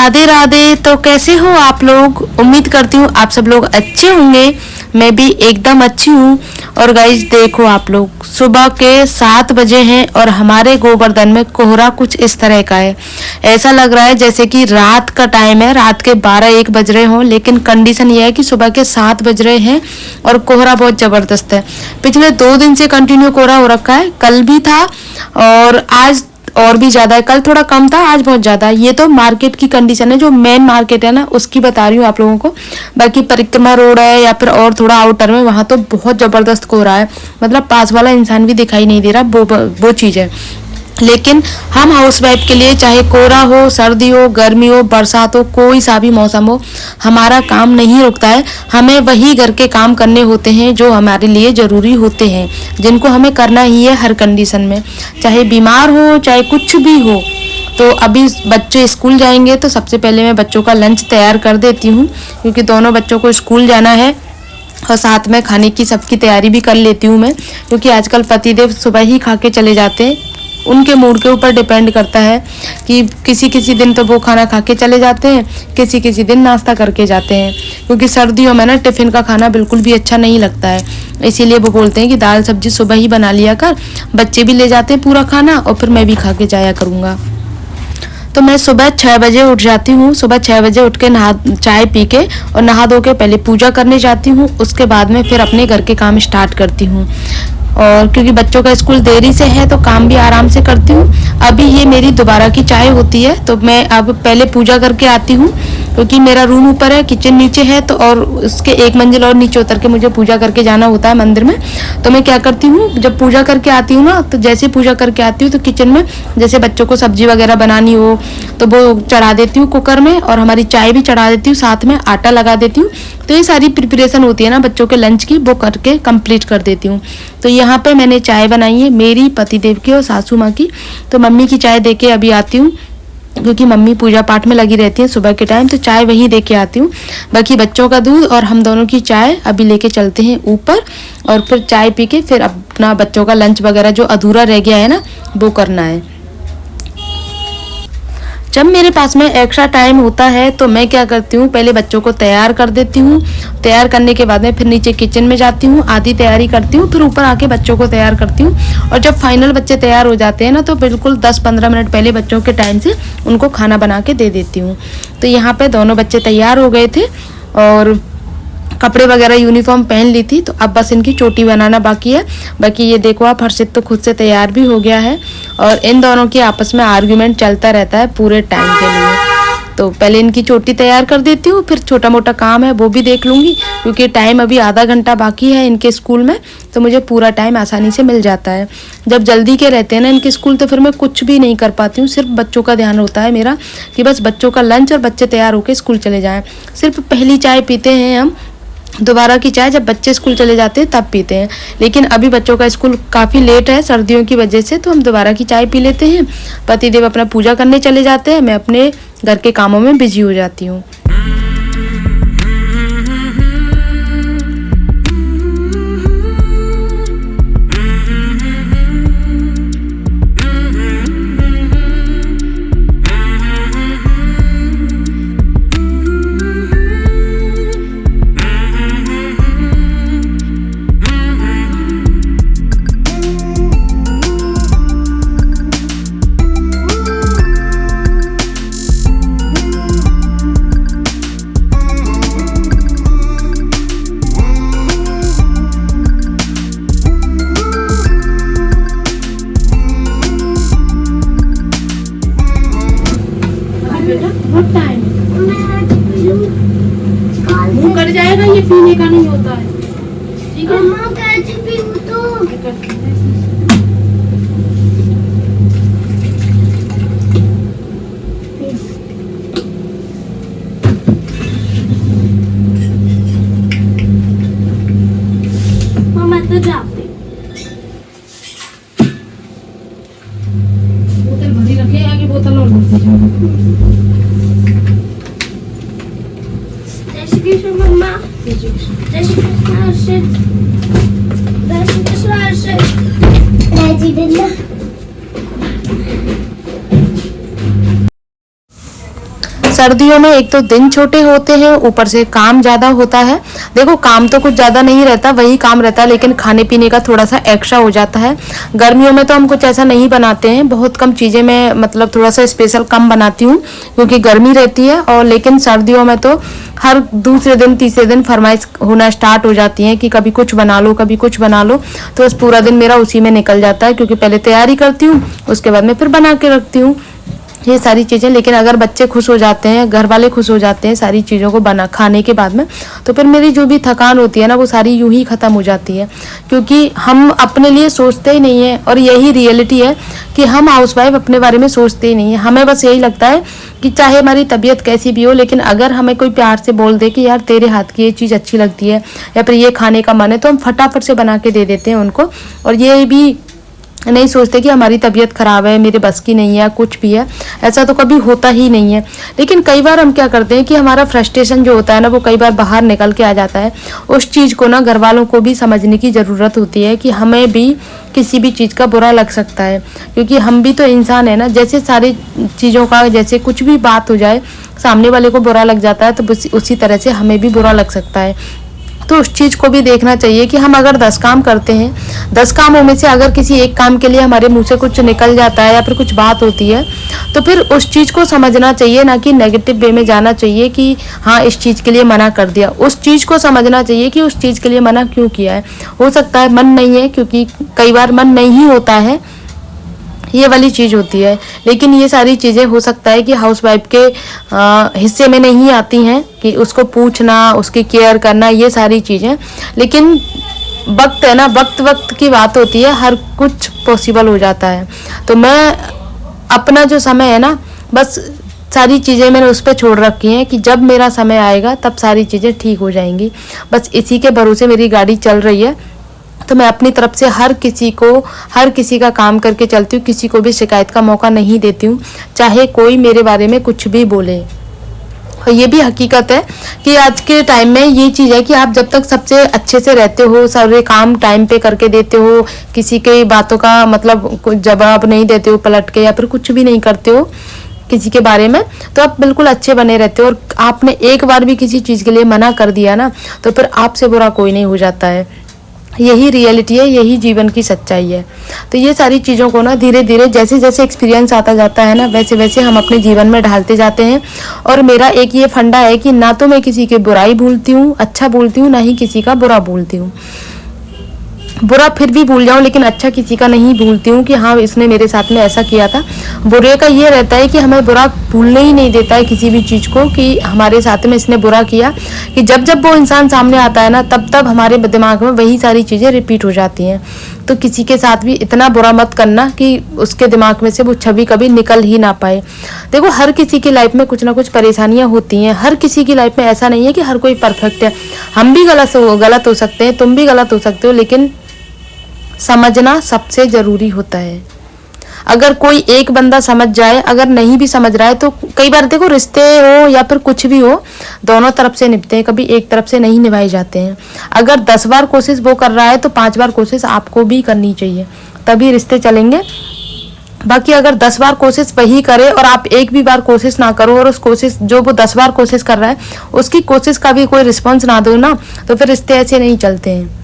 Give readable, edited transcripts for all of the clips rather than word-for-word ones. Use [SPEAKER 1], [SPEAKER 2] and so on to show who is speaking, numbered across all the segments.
[SPEAKER 1] राधे राधे। तो कैसे हो आप लोग? उम्मीद करती हूँ आप सब लोग अच्छे होंगे। मैं भी एकदम अच्छी हूँ। और गाइस देखो, आप लोग सुबह के 7 बजे हैं और हमारे गोवर्धन में कोहरा कुछ इस तरह का है। ऐसा लग रहा है जैसे कि रात का टाइम है, रात के 12-1 बज रहे हों, लेकिन कंडीशन ये है कि सुबह के 7 बज रहे हैं और कोहरा बहुत ज़बरदस्त है। पिछले 2 दिन से कंटिन्यू कोहरा हो रखा है। कल भी था और आज और भी ज़्यादा है। कल थोड़ा कम था, आज बहुत ज़्यादा है। ये तो मार्केट की कंडीशन है, जो मेन मार्केट है ना उसकी बता रही हूँ आप लोगों को। बाकी परिक्रमा रोड है या फिर और थोड़ा आउटर में, वहाँ तो बहुत ज़बरदस्त कोहरा है। मतलब पास वाला इंसान भी दिखाई नहीं दे रहा, वो चीज़ है। लेकिन हम हाउसवाइफ के लिए चाहे कोहरा हो, सर्दी हो, गर्मी हो, बरसात हो, कोई सा भी मौसम हो, हमारा काम नहीं रुकता है। हमें वही घर के काम करने होते हैं जो हमारे लिए ज़रूरी होते हैं, जिनको हमें करना ही है हर कंडीशन में, चाहे बीमार हो चाहे कुछ भी हो। तो अभी बच्चे स्कूल जाएंगे तो सबसे पहले मैं बच्चों का लंच तैयार कर देती हूँ, क्योंकि दोनों बच्चों को स्कूल जाना है। और साथ में खाने की सबकी तैयारी भी कर लेती हूँ मैं, क्योंकि आजकल पतिदेव सुबह ही खा के चले जाते हैं। उनके मूड के ऊपर डिपेंड करता है कि किसी किसी दिन तो वो खाना खा के चले जाते हैं, किसी किसी दिन नाश्ता करके जाते हैं। क्योंकि सर्दियों में ना टिफ़िन का खाना बिल्कुल भी अच्छा नहीं लगता है, इसीलिए वो बोलते हैं कि दाल सब्जी सुबह ही बना लिया कर। बच्चे भी ले जाते हैं पूरा खाना और फिर मैं भी खा के जाया करूँगा। तो मैं सुबह 6 बजे उठ जाती हूँ। सुबह 6 बजे उठ के चाय पी के और नहा धो के पहले पूजा करने जाती हूँ। उसके बाद में फिर अपने घर के काम स्टार्ट करती हूँ। और क्योंकि बच्चों का स्कूल देरी से है तो काम भी आराम से करती हूँ। अभी ये मेरी दोबारा की चाय होती है, तो मैं अब पहले पूजा करके आती हूँ, क्योंकि मेरा रूम ऊपर है, किचन नीचे है, तो और उसके 1 मंजिल और नीचे उतर के मुझे पूजा करके जाना होता है मंदिर में। तो मैं क्या करती हूँ, जब पूजा करके आती हूँ ना, तो जैसे पूजा करके आती हूँ तो किचन में जैसे बच्चों को सब्जी वगैरह बनानी हो तो वो चढ़ा देती हूँ कुकर में, और हमारी चाय भी चढ़ा देती हूँ, साथ में आटा लगा देती हूँ। तो ये सारी प्रिपरेशन होती है ना बच्चों के लंच की, वो करके कंप्लीट कर देती हूँ। तो यहाँ पे मैंने चाय बनाई है मेरी, पतिदेव की और सासू माँ की। तो मम्मी की चाय देके अभी आती हूँ, क्योंकि मम्मी पूजा पाठ में लगी रहती हैं सुबह के टाइम, तो चाय वहीं दे के आती हूँ। बाकी बच्चों का दूध और हम दोनों की चाय अभी लेके चलते हैं ऊपर, और फिर चाय पी के फिर अपना बच्चों का लंच वगैरह जो अधूरा रह गया है ना वो करना है। जब मेरे पास में एक्स्ट्रा टाइम होता है तो मैं क्या करती हूँ, पहले बच्चों को तैयार कर देती हूँ। तैयार करने के बाद में फिर नीचे किचन में जाती हूँ, आधी तैयारी करती हूँ, फिर ऊपर आके बच्चों को तैयार करती हूँ। और जब फाइनल बच्चे तैयार हो जाते हैं ना, तो बिल्कुल 10-15 मिनट पहले बच्चों के टाइम से उनको खाना बना के दे देती हूँ। तो यहाँ पर दोनों बच्चे तैयार हो गए थे और कपड़े वगैरह यूनिफॉर्म पहन ली थी, तो अब बस इनकी चोटी बनाना बाकी है। बाकी ये देखो आप, हर्षित तो खुद से तैयार भी हो गया है, और इन दोनों की आपस में आर्ग्यूमेंट चलता रहता है पूरे टाइम के लिए। तो पहले इनकी चोटी तैयार कर देती हूँ, फिर छोटा मोटा काम है वो भी देख लूँगी, क्योंकि टाइम अभी आधा घंटा बाकी है इनके स्कूल में, तो मुझे पूरा टाइम आसानी से मिल जाता है। जब जल्दी के रहते हैं ना इनके स्कूल, तो फिर मैं कुछ भी नहीं कर पाती हूँ। सिर्फ बच्चों का ध्यान होता है मेरा कि बस बच्चों का लंच और बच्चे तैयार होकर स्कूल चले जाएँ। सिर्फ पहली चाय पीते हैं हम, दोबारा की चाय जब बच्चे स्कूल चले जाते हैं तब पीते हैं। लेकिन अभी बच्चों का स्कूल काफ़ी लेट है सर्दियों की वजह से, तो हम दोबारा की चाय पी लेते हैं। पतिदेव अपना पूजा करने चले जाते हैं, मैं अपने घर के कामों में बिजी हो जाती हूँ।
[SPEAKER 2] कर जाएगा, ये पीने का नहीं होता है, ठीक है?
[SPEAKER 3] कैसे पीऊं तो?
[SPEAKER 2] मम्मा तो जाते बोतल भरी रखे, आगे बोतल और भरते जाओ।
[SPEAKER 3] मम्मा जय श्री कृष्ण हर्षित, जय श्री कृष्ण हर्षित, जय जी
[SPEAKER 1] सर्दियों में एक तो दिन छोटे होते हैं, ऊपर से काम ज्यादा होता है। देखो काम तो कुछ ज्यादा नहीं रहता, वही काम रहता है, लेकिन खाने पीने का थोड़ा सा एक्स्ट्रा हो जाता है। गर्मियों में तो हम कुछ ऐसा नहीं बनाते हैं, बहुत कम चीजें मैं मतलब थोड़ा सा स्पेशल कम बनाती हूँ क्योंकि गर्मी रहती है। और लेकिन सर्दियों में तो हर दूसरे दिन तीसरे दिन फरमाइश होना स्टार्ट हो जाती है कि कभी कुछ बना लो, कभी कुछ बना लो। तो बस पूरा दिन मेरा उसी में निकल जाता है क्योंकि पहले तैयारी करती हूँ, उसके बाद में फिर बना के रखती हूँ ये सारी चीज़ें। लेकिन अगर बच्चे खुश हो जाते हैं, घर वाले खुश हो जाते हैं सारी चीज़ों को बना खाने के बाद में, तो फिर मेरी जो भी थकान होती है ना वो सारी यूं ही ख़त्म हो जाती है। क्योंकि हम अपने लिए सोचते ही नहीं है, और यही रियलिटी है कि हम हाउसवाइफ अपने बारे में सोचते ही नहीं है। हमें बस यही लगता है कि चाहे हमारी तबीयत कैसी भी हो, लेकिन अगर हमें कोई प्यार से बोल दे कि यार तेरे हाथ की ये चीज़ अच्छी लगती है या फिर ये खाने का मन है, तो हम फटाफट से बना के दे देते हैं उनको। और ये भी नहीं सोचते कि हमारी तबीयत खराब है, मेरे बस की नहीं है, कुछ भी है, ऐसा तो कभी होता ही नहीं है। लेकिन कई बार हम क्या करते हैं कि हमारा फ्रस्ट्रेशन जो होता है ना वो कई बार बाहर निकल के आ जाता है। उस चीज़ को ना घर वालों को भी समझने की ज़रूरत होती है कि हमें भी किसी भी चीज़ का बुरा लग सकता है, क्योंकि हम भी तो इंसान है ना। जैसे सारी चीज़ों का, जैसे कुछ भी बात हो जाए सामने वाले को बुरा लग जाता है, तो उसी तरह से हमें भी बुरा लग सकता है। तो उस चीज़ को भी देखना चाहिए कि हम अगर 10 काम करते हैं, 10 कामों में से अगर किसी एक काम के लिए हमारे मुंह से कुछ निकल जाता है या फिर कुछ बात होती है, तो फिर उस चीज़ को समझना चाहिए, ना कि नेगेटिव वे में जाना चाहिए कि हाँ इस चीज़ के लिए मना कर दिया। उस चीज़ को समझना चाहिए कि उस चीज़ के लिए मना क्यों किया है। हो सकता है मन नहीं है, क्योंकि कई बार मन नहीं होता है, ये वाली चीज़ होती है। लेकिन ये सारी चीज़ें हो सकता है कि हाउसवाइफ के हिस्से में नहीं आती हैं, कि उसको पूछना, उसकी केयर करना, ये सारी चीज़ें। लेकिन वक्त है ना, वक्त की बात होती है, हर कुछ पॉसिबल हो जाता है। तो मैं अपना जो समय है ना, बस सारी चीज़ें मैंने उस पर छोड़ रखी हैं कि जब मेरा समय आएगा तब सारी चीज़ें ठीक हो जाएंगी। बस इसी के भरोसे मेरी गाड़ी चल रही है। तो मैं अपनी तरफ से हर किसी का काम करके चलती हूँ, किसी को भी शिकायत का मौका नहीं देती हूँ, चाहे कोई मेरे बारे में कुछ भी बोले। और ये भी हकीकत है कि आज के टाइम में ये चीज़ है कि आप जब तक सबसे अच्छे से रहते हो, सारे काम टाइम पे करके देते हो, किसी के बातों का मतलब जवाब नहीं देते हो पलट के, या फिर कुछ भी नहीं करते हो किसी के बारे में, तो आप बिल्कुल अच्छे बने रहते हो। और आपने एक बार भी किसी चीज़ के लिए मना कर दिया ना, तो फिर आपसे बुरा कोई नहीं हो जाता है। यही रियलिटी है, यही जीवन की सच्चाई है। तो ये सारी चीज़ों को ना धीरे धीरे जैसे जैसे एक्सपीरियंस आता जाता है ना, वैसे वैसे हम अपने जीवन में ढालते जाते हैं। और मेरा एक ये फंडा है कि ना तो मैं किसी की बुराई भूलती हूँ, अच्छा भूलती हूँ, ना ही किसी का बुरा भूलती हूँ। बुरा फिर भी भूल जाऊं, लेकिन अच्छा किसी का नहीं भूलती हूँ कि हाँ इसने मेरे साथ में ऐसा किया था। बुरे का ये रहता है कि हमें बुरा भूलने ही नहीं देता है किसी भी चीज़ को, कि हमारे साथ में इसने बुरा किया, कि जब जब वो इंसान सामने आता है ना, तब तब हमारे दिमाग में वही सारी चीज़ें रिपीट हो जाती हैं। तो किसी के साथ भी इतना बुरा मत करना कि उसके दिमाग में से वो छवि कभी निकल ही ना पाए। देखो हर किसी की लाइफ में कुछ ना कुछ परेशानियां होती हैं, हर किसी की लाइफ में ऐसा नहीं है कि हर कोई परफेक्ट है। हम भी गलत हो सकते हैं, तुम भी गलत हो सकते हो, लेकिन समझना सबसे ज़रूरी होता है। अगर कोई एक बंदा समझ जाए, अगर नहीं भी समझ रहा है, तो कई बार देखो रिश्ते हो या फिर कुछ भी हो, दोनों तरफ से निभते हैं, कभी एक तरफ से नहीं निभाए जाते हैं। अगर 10 बार कोशिश वो कर रहा है तो 5 बार कोशिश आपको भी करनी चाहिए, तभी रिश्ते चलेंगे। बाकी अगर 10 बार कोशिश वही करे और आप एक भी बार कोशिश ना करो, और उस कोशिश जो वो 10 बार कोशिश कर रहा है उसकी कोशिश का भी कोई रिस्पॉन्स ना दो ना, तो फिर रिश्ते ऐसे नहीं चलते हैं।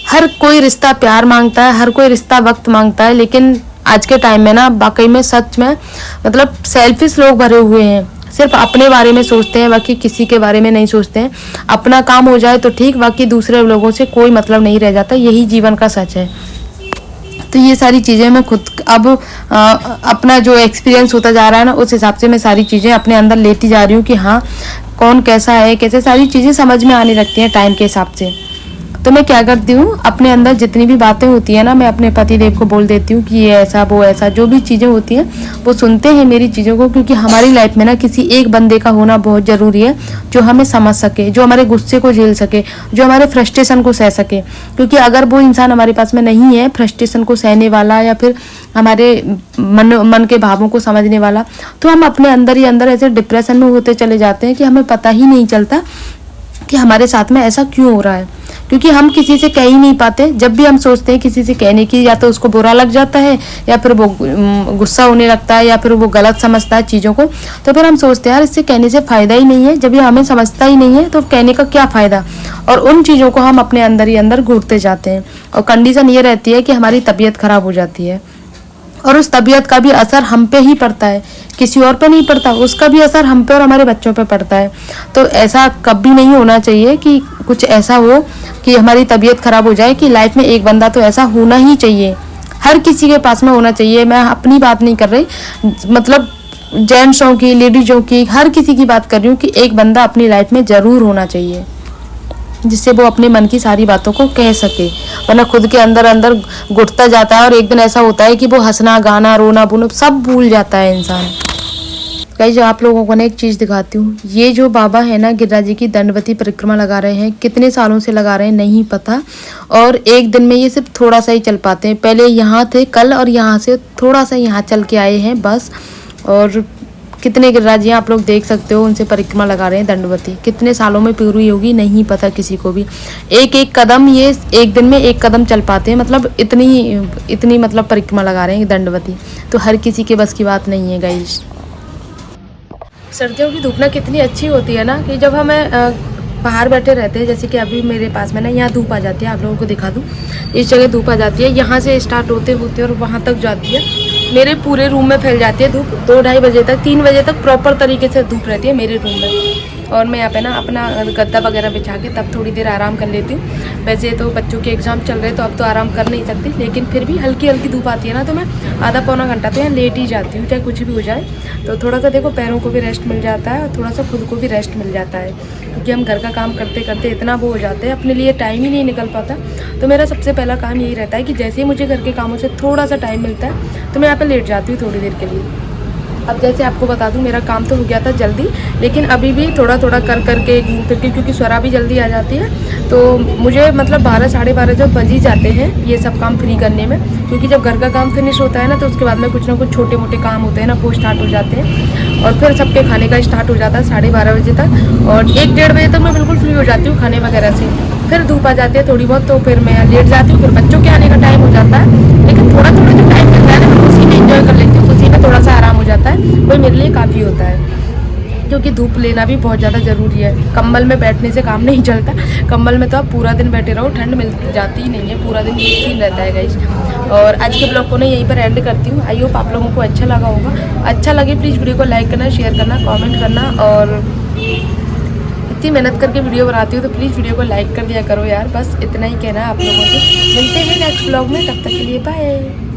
[SPEAKER 1] हर कोई रिश्ता प्यार मांगता है, हर कोई रिश्ता वक्त मांगता है, लेकिन आज के टाइम में ना वाकई में सच में मतलब सेल्फिश लोग भरे हुए हैं, सिर्फ अपने बारे में सोचते हैं, बाकी किसी के बारे में नहीं सोचते हैं। अपना काम हो जाए तो ठीक, बाकी दूसरे लोगों से कोई मतलब नहीं रह जाता, यही जीवन का सच है। तो ये सारी चीज़ें मैं खुद अब अपना जो एक्सपीरियंस होता जा रहा है ना, उस हिसाब से मैं सारी चीज़ें अपने अंदर लेती जा रही हूँ कि हाँ कौन कैसा है, कैसे सारी चीज़ें समझ में आने लगती हैं टाइम के हिसाब से। तो मैं क्या करती हूँ, अपने अंदर जितनी भी बातें होती है ना, मैं अपने पतिदेव को बोल देती हूँ कि ये ऐसा वो ऐसा, जो भी चीज़ें होती हैं वो सुनते हैं मेरी चीज़ों को, क्योंकि हमारी लाइफ में ना किसी एक बंदे का होना बहुत ज़रूरी है जो हमें समझ सके, जो हमारे गुस्से को झेल सके, जो हमारे फ्रस्ट्रेशन को सह सके। क्योंकि अगर वो इंसान हमारे पास में नहीं है फ्रस्ट्रेशन को सहने वाला, या फिर हमारे मन के भावों को समझने वाला, तो हम अपने अंदर ही अंदर ऐसे डिप्रेशन में होते चले जाते हैं कि हमें पता ही नहीं चलता कि हमारे साथ में ऐसा क्यों हो रहा है। क्योंकि हम किसी से कह ही नहीं पाते। जब भी हम सोचते हैं किसी से कहने की, या तो उसको बुरा लग जाता है, या फिर वो गुस्सा होने लगता है, या फिर वो गलत समझता है चीज़ों को, तो फिर हम सोचते हैं यार इससे कहने से फ़ायदा ही नहीं है। जब ये हमें समझता ही नहीं है तो कहने का क्या फ़ायदा, और उन चीज़ों को हम अपने अंदर ही अंदर घूरते जाते हैं। और कंडीशन ये रहती है कि हमारी तबीयत खराब हो जाती है, और उस तबीयत का भी असर हम पे ही पड़ता है, किसी और पे नहीं पड़ता। उसका भी असर हम पे और हमारे बच्चों पे पड़ता है। तो ऐसा कभी नहीं होना चाहिए कि कुछ ऐसा हो कि हमारी तबीयत खराब हो जाए। कि लाइफ में एक बंदा तो ऐसा होना ही चाहिए, हर किसी के पास में होना चाहिए। मैं अपनी बात नहीं कर रही, मतलब जेंट्सों की, लेडीजों की, हर किसी की बात कर रही हूँ कि एक बंदा अपनी लाइफ में ज़रूर होना चाहिए, जिससे वो अपने मन की सारी बातों को कह सके। वरना खुद के अंदर अंदर घुटता जाता है, और एक दिन ऐसा होता है कि वो हंसना, गाना, रोना, बोना सब भूल जाता है इंसान। गाइस आप लोगों को ना एक चीज़ दिखाती हूँ। ये जो बाबा है ना, गिरिराज जी की दंडवती परिक्रमा लगा रहे हैं, कितने सालों से लगा रहे हैं नहीं पता, और एक दिन में ये सिर्फ थोड़ा सा ही चल पाते हैं। पहले यहाँ थे कल, और यहाँ से थोड़ा सा यहाँ चल के आए हैं बस। और कितने गिरिराज जी आप लोग देख सकते हो, उनसे परिक्रमा लगा रहे हैं दंडवती। कितने सालों में पूरी होगी नहीं पता किसी को भी। एक एक कदम ये एक दिन में एक कदम चल पाते हैं, मतलब इतनी मतलब परिक्रमा लगा रहे हैं दंडवती। तो हर किसी के बस की बात नहीं है गाइस। सर्दियों की धूप ना कितनी अच्छी होती है ना, कि जब हमें बाहर बैठे रहते हैं, जैसे कि अभी मेरे पास में ना यहाँ धूप आ जाती है, आप लोगों को दिखा दूँ, इस जगह धूप आ जाती है, यहाँ से स्टार्ट होते होते और वहाँ तक जाती है, मेरे पूरे रूम में फैल जाती है धूप। 2-2:30 बजे तक, 3 बजे तक प्रॉपर तरीके से धूप रहती है मेरे रूम में। और मैं यहाँ पे ना अपना गद्दा वगैरह बिछा के तब थोड़ी देर आराम कर लेती हूँ। वैसे तो बच्चों के एग्ज़ाम चल रहे हैं तो अब तो आराम कर नहीं सकती, लेकिन फिर भी हल्की हल्की धूप आती है ना, तो मैं आधा पौना घंटा तो यहाँ लेट ही जाती हूँ, चाहे कुछ भी हो जाए। तो थोड़ा सा देखो पैरों को भी रेस्ट मिल जाता है, और थोड़ा सा खुद को भी रेस्ट मिल जाता है, क्योंकि हम घर का काम करते करते इतना वो हो जाते हैं, अपने लिए टाइम ही नहीं निकल पाता। तो मेरा सबसे पहला काम यही रहता है कि जैसे ही मुझे घर के कामों से थोड़ा सा टाइम मिलता है तो मैं यहाँ पर लेट जाती हूँ थोड़ी देर के लिए। अब जैसे आपको बता दूं, मेरा काम तो हो गया था जल्दी, लेकिन अभी भी थोड़ा थोड़ा कर करके घूम फिर के, क्योंकि स्वरा भी जल्दी आ जाती है, तो मुझे मतलब 12 साढ़े 12 जब बज ही जाते हैं ये सब काम फ्री करने में। क्योंकि जब घर का काम फिनिश होता है ना, तो उसके बाद में कुछ ना कुछ छोटे मोटे काम होते हैं ना, वो स्टार्ट हो जाते हैं, और फिर सबके खाने का स्टार्ट हो जाता है 12:30 बजे तक, और 1-1:30 बजे तक मैं बिल्कुल फ्री हो जाती हूँ खाने वगैरह से। फिर धूप आ जाती है थोड़ी बहुत, तो फिर मैं लेट जाती हूँ, फिर बच्चों के आने का टाइम हो जाता है। लेकिन थोड़ा थोड़ा जो टाइम मिलता है ना, मैं उसी में इंजॉय कर लेती हूँ, उसी में थोड़ा सा आराम हो जाता है, वही मेरे लिए काफ़ी होता है। क्योंकि धूप लेना भी बहुत ज़्यादा ज़रूरी है। कंबल में बैठने से काम नहीं चलता, कंबल में तो आप पूरा दिन बैठे रहो, ठंड मिल जाती ही नहीं है, पूरा दिन ये सीन रहता है गाइस। और आज के ब्लॉग को ना यहीं पर एंड करती हूँ। आई होप आप लोगों को अच्छा लगा होगा। अच्छा लगे प्लीज़ वीडियो को लाइक करना, शेयर करना, कमेंट करना, और इतनी मेहनत करके वीडियो बनाती हूँ तो प्लीज़ वीडियो को लाइक कर दिया करो यार। बस इतना ही कहना है आप लोगों से। मिलते हैं नेक्स्ट ब्लॉग में, तब तक के लिए बाय।